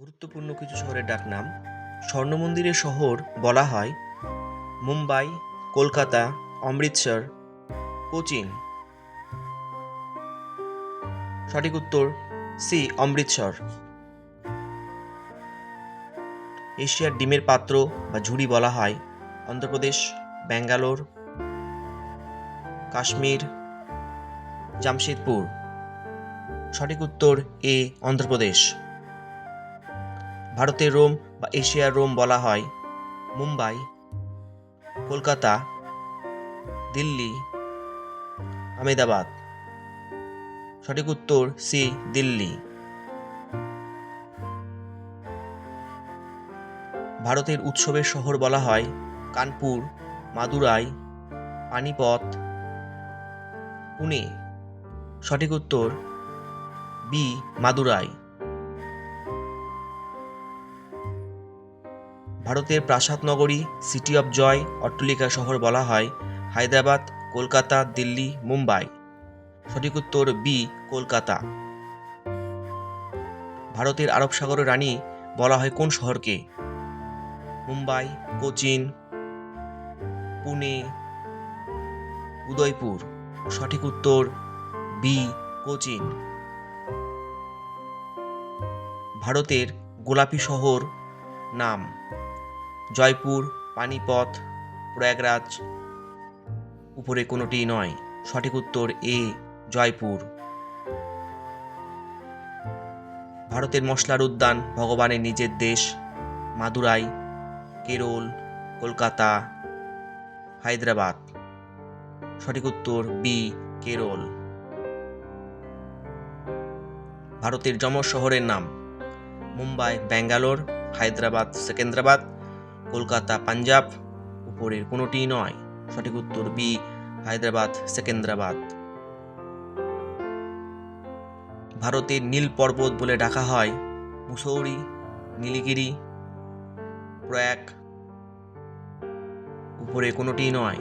গুরুত্বপূর্ণ কিছু শহরের ডাকনাম। স্বর্ণমন্দিরের শহর বলা হয় মুম্বাই, কলকাতা, অমৃতসর, কোচিন। সঠিক উত্তর সি, অমৃতসর। এশিয়ার ডিমের পাত্র বা ঝুড়ি বলা হয় অন্ধ্রপ্রদেশ, ব্যাঙ্গালোর, কাশ্মীর, জামশেদপুর। সঠিক উত্তর এ, অন্ধ্রপ্রদেশ। ভারতের রোম বা এশিয়ার রোম বলা হয় মুম্বাই, কলকাতা, দিল্লি, আহমেদাবাদ। সঠিক উত্তর সি, দিল্লি। ভারতের উৎসবের শহর বলা হয় কানপুর, মাদুরাই, পানিপথ, পুনে। সঠিক উত্তর বি, মাদুরাই। ভারতের প্রাসাদ নগরী, সিটি অফ জয়, অট্টালিকা শহর বলা হয় হায়দ্রাবাদ, কলকাতা, দিল্লি, মুম্বাই। সঠিক উত্তর বি, কলকাতা। ভারতের আরব সাগরের রানী বলা হয় কোন শহরকে? মুম্বাই, কোচিন, পুনে, উদয়পুর। সঠিক উত্তর বি, কোচিন। ভারতের গোলাপি শহর নাম জয়পুর, পানিপথ, প্রয়াগরাজ। উপরে কোনোটি নয়। সঠিক উত্তর এ, জয়পুর। ভারতের মশলার উদ্যান ভগবানের নিজের দেশ মাদুরাই, কেরল, কলকাতা, হায়দ্রাবাদ। সঠিক উত্তর বি, কেরল। ভারতের যমজ শহরের নাম মুম্বাই, ব্যাঙ্গালোর, হায়দ্রাবাদ, সেকেন্দ্রাবাদ, কলকাতা, পাঞ্জাব। উপরের কোনোটি নয়। সঠিক উত্তর বি, হায়দ্রাবাদ, সেকেন্দ্রাবাদ। ভারতের নীল পর্বত বলে ডাকা হয় মুসৌরি, নীলগিরি, প্রয়াগ। উপরে কোনোটি নয়।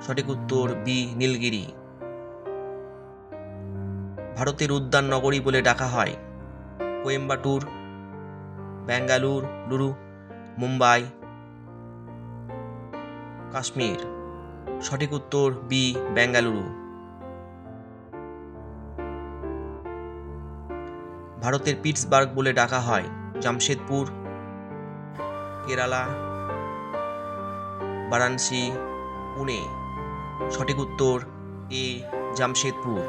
সঠিক উত্তর বি, নীলগিরি। ভারতের উদ্যান নগরী বলে ডাকা হয় কোয়েম্বাটুর, বেঙ্গালুরু, মুম্বাই, কাশ্মীর। সঠিক উত্তর বি, বেঙ্গালুরু। ভারতের পিটসবার্গ বলে ডাকা হয় জামশেদপুর, কেরালা, বারাণসী, পুনে। সঠিক উত্তর এ, জামশেদপুর।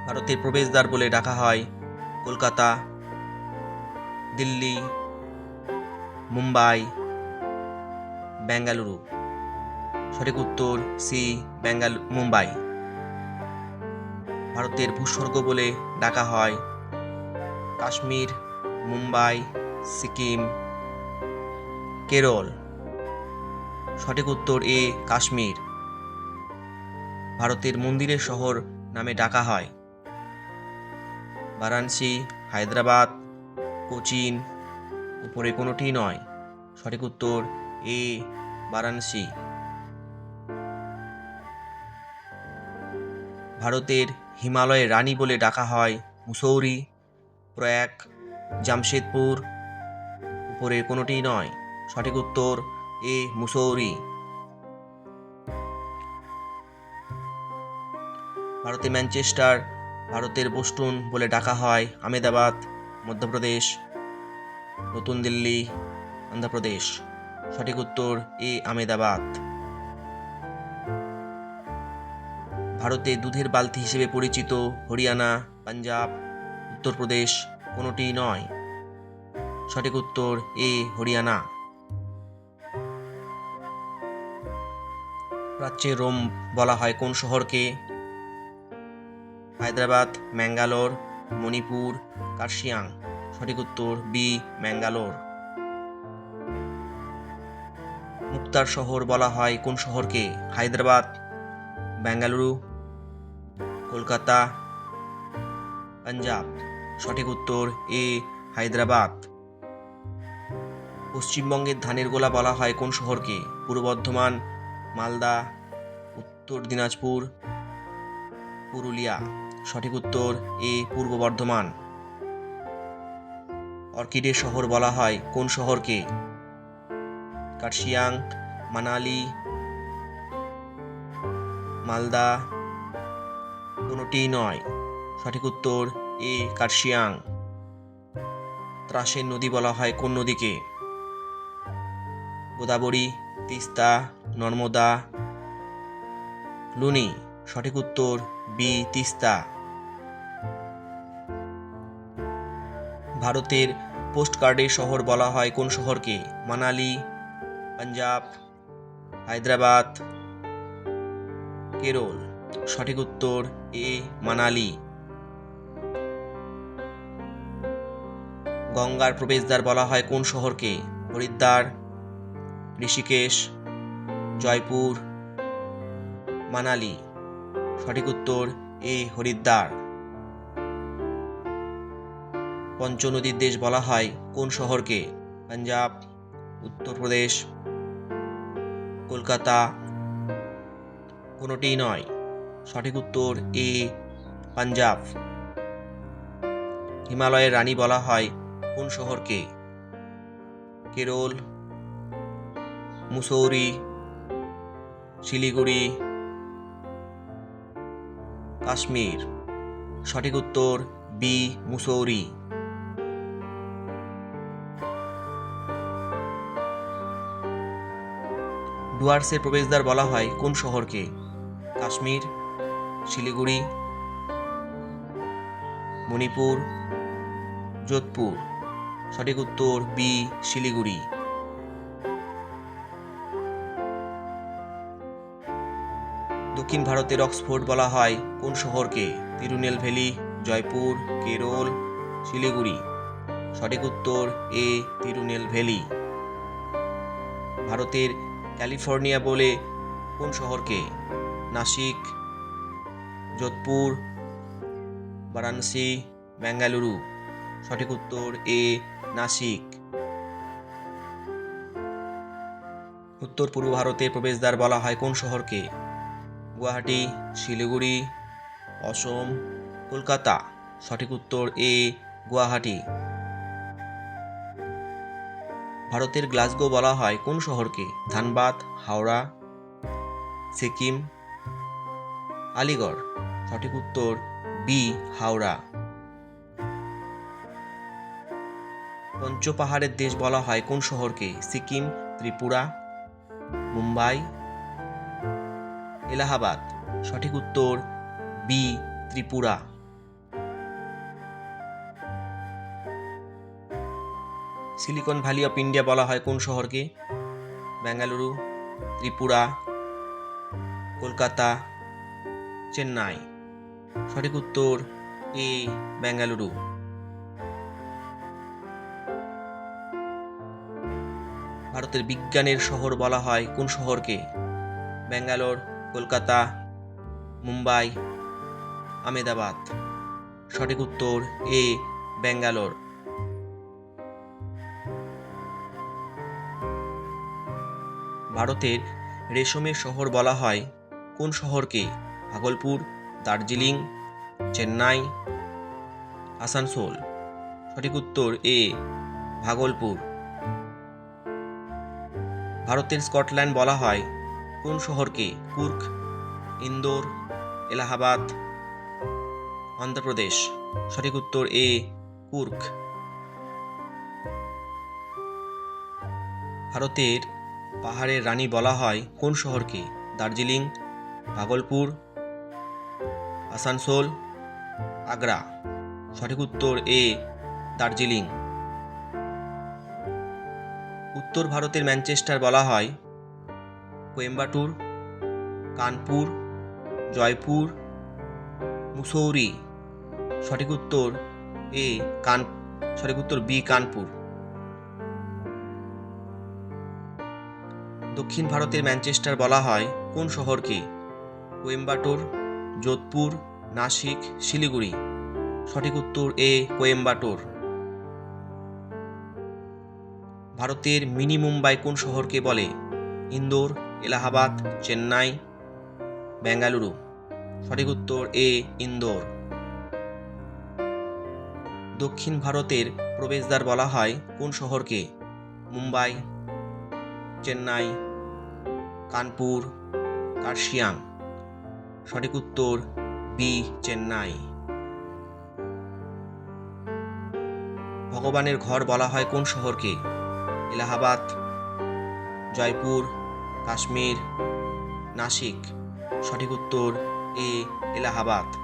ভারতের প্রবেশদ্বার বলে ডাকা হয় কলকাতা, দিল্লি, মুম্বাই, বেঙ্গালুরু। সঠিক উত্তর সি, মুম্বাই। ভারতের ভূস্বর্গ বলে ডাকা হয় কাশ্মীর, মুম্বাই, সিকিম, কেরল। সঠিক উত্তর এ, কাশ্মীর। ভারতের মন্দিরের শহর নামে ডাকা হয় বারাণসী, হায়দ্রাবাদ, কোচিন। উপরে কোনোটি নয়। সঠিক উত্তর এ, বারাণসী। ভারতের হিমালয়ের রানী বলে ডাকা হয় মুসৌরি, প্রয়াগ, জামশেদপুর। উপরে কোনোটি নয়। সঠিক উত্তর এ, মুসৌরি। ভারতে ম্যানচেস্টার, ভারতের বোস্টন বলে ডাকা হয় আহমেদাবাদ, মধ্যপ্রদেশ, নতুন দিল্লি, অন্ধ্রপ্রদেশ। সঠিক উত্তর এ, আহমেদাবাদ। ভারতে দুধের বালতি হিসেবে পরিচিত হরিয়ানা, পাঞ্জাব, উত্তরপ্রদেশ। কোনোটি নয়। সঠিক উত্তর এ, হরিয়ানা। প্রাচ্যের রোম বলা হয় কোন শহরকে? হায়দ্রাবাদ, ম্যাঙ্গালোর, মণিপুর, কার্শিয়াং। সঠিক উত্তর বি, ম্যাঙ্গালোর। মুক্তার শহর বলা হয় কোন শহরকে? হায়দ্রাবাদ, বেঙ্গালুরু, কলকাতা, পাঞ্জাব। সঠিক উত্তর এ, হায়দ্রাবাদ। পশ্চিমবঙ্গের ধানের গোলা বলা হয় কোন শহরকে? পূর্ব বর্ধমান, মালদা, উত্তর দিনাজপুর, পুরুলিয়া। সঠিক উত্তর এ পূর্ব বর্ধমান। অর্কিডের শহর বলা হয় কোন শহরকে? কার্শিয়াং, মানালি, মালদা, কোনোটিই নয়। সঠিক উত্তর এ কার্শিয়াং। ত্রাসের নদী বলা হয় কোন নদীকে? গোদাবরী, তিস্তা, নর্মদা, লুনি। সঠিক উত্তর বি তিস্তা। ভারতের পোস্টকার্ডের শহর বলা হয় কোন শহরকে? মানালি, পাঞ্জাব, হায়দ্রাবাদ, কেরল। সঠিক উত্তর এ মানালি। গঙ্গার প্রবেশদ্বার বলা হয় কোন শহরকে? হরিদ্বার, ঋষিকেশ, জয়পুর, মানালি। সঠিক উত্তর এ হরিদ্বার। পঞ্চনদীর দেশ বলা হয় কোন শহরকে? পাঞ্জাব, উত্তরপ্রদেশ, কলকাতা, কোনোটিই নয়। সঠিক উত্তর এ পাঞ্জাব। হিমালয়ের রানী বলা হয় কোন শহরকে? কেরল, মুসৌরি, শিলিগুড়ি, কাশ্মীর। সঠিক উত্তর বি মুসৌরি। ডুয়ার্সের প্রবেশদ্বার বলা হয় কোন শহরকে? কাশ্মীর, শিলিগুড়ি, মণিপুর, যোধপুর। সঠিক উত্তর বি শিলিগুড়ি। দক্ষিণ ভারতের অক্সফোর্ড বলা হয় কোন শহরকে? তিরুনেলভেলি, জয়পুর, কেরল, শিলিগুড়ি। সঠিক উত্তর এ তিরুনেলভেলি। ভারতের ক্যালিফোর্নিয়া বলে কোন শহরকে? নাসিক, যোধপুর, বারাণসী, বেঙ্গালুরু। সঠিক উত্তর এ নাসিক। উত্তর পূর্ব ভারতের প্রবেশদ্বার বলা হয় কোন শহরকে? গুয়াহাটি, শিলিগুড়ি, অসম, কলকাতা। সঠিক উত্তর এ গুয়াহাটি। ভারতের গ্লাসগো বলা হয় কোন শহরকে? ধানবাদ, হাওড়া, সিকিম, আলিগড়। সঠিক উত্তর বি হাওড়া। পঞ্চপাহাড়ের দেশ বলা হয় কোন শহরকে? সিকিম, ত্রিপুরা, মুম্বাই, এলাহাবাদ। সঠিক উত্তর B Tripura. Silicon valley of India বলা হয় কোন শহরকে? বেঙ্গালুরু, ত্রিপুরা, কলকাতা, চেন্নাই। সঠিক উত্তর এ বেঙ্গালুরু। ভারতের বিজ্ঞানের শহর বলা হয় কোন শহরকে? ব্যাঙ্গালোর, কলকাতা, মুম্বাই, আমেদাবাদ। সঠিক উত্তর এ ব্যাঙ্গালোর। ভারতের রেশমের শহর বলা হয় কোন শহরকে? ভাগলপুর, দার্জিলিং, চেন্নাই, আসানসোল। সঠিক উত্তর এ ভাগলপুর। ভারতের স্কটল্যান্ড বলা হয় কোন শহরকে? কুর্ক, ইন্দোর, এলাহাবাদ, অন্ধ্রপ্রদেশ। সঠিক উত্তর এ কুর্ক। ভারতের পাহাড়ের রানী বলা হয় কোন শহরকে? দার্জিলিং, ভাগলপুর, আসানসোল, আগ্রা। সঠিক উত্তর এ দার্জিলিং। উত্তর ভারতের ম্যানচেস্টার বলা হয় কোয়েম্বাটুর, কানপুর, জয়পুর, মুসৌরি। সঠিক উত্তর বি কানপুর। দক্ষিণ ভারতের ম্যানচেস্টার বলা হয় কোন শহরকে? কোয়েম্বাটুর, যোধপুর, নাসিক, শিলিগুড়ি। সঠিক উত্তর এ কোয়েম্বাটুর। ভারতের মিনি মুম্বাই কোন শহরকে বলে? ইন্দোর, এলাহাবাদ, চেন্নাই, বেঙ্গালুরু। সঠিক উত্তর এ ইন্দোর। দক্ষিণ ভারতের প্রবেশদ্বার বলা হয় কোন শহরকে? মুম্বাই, চেন্নাই, কানপুর, কার্শিয়াং। সঠিক উত্তর বি, চেন্নাই। ভগবানের ঘর বলা হয় কোন শহরকে? এলাহাবাদ, জয়পুর, কাশ্মীর, নাসিক। সঠিক উত্তর এ, এলাহাবাদ।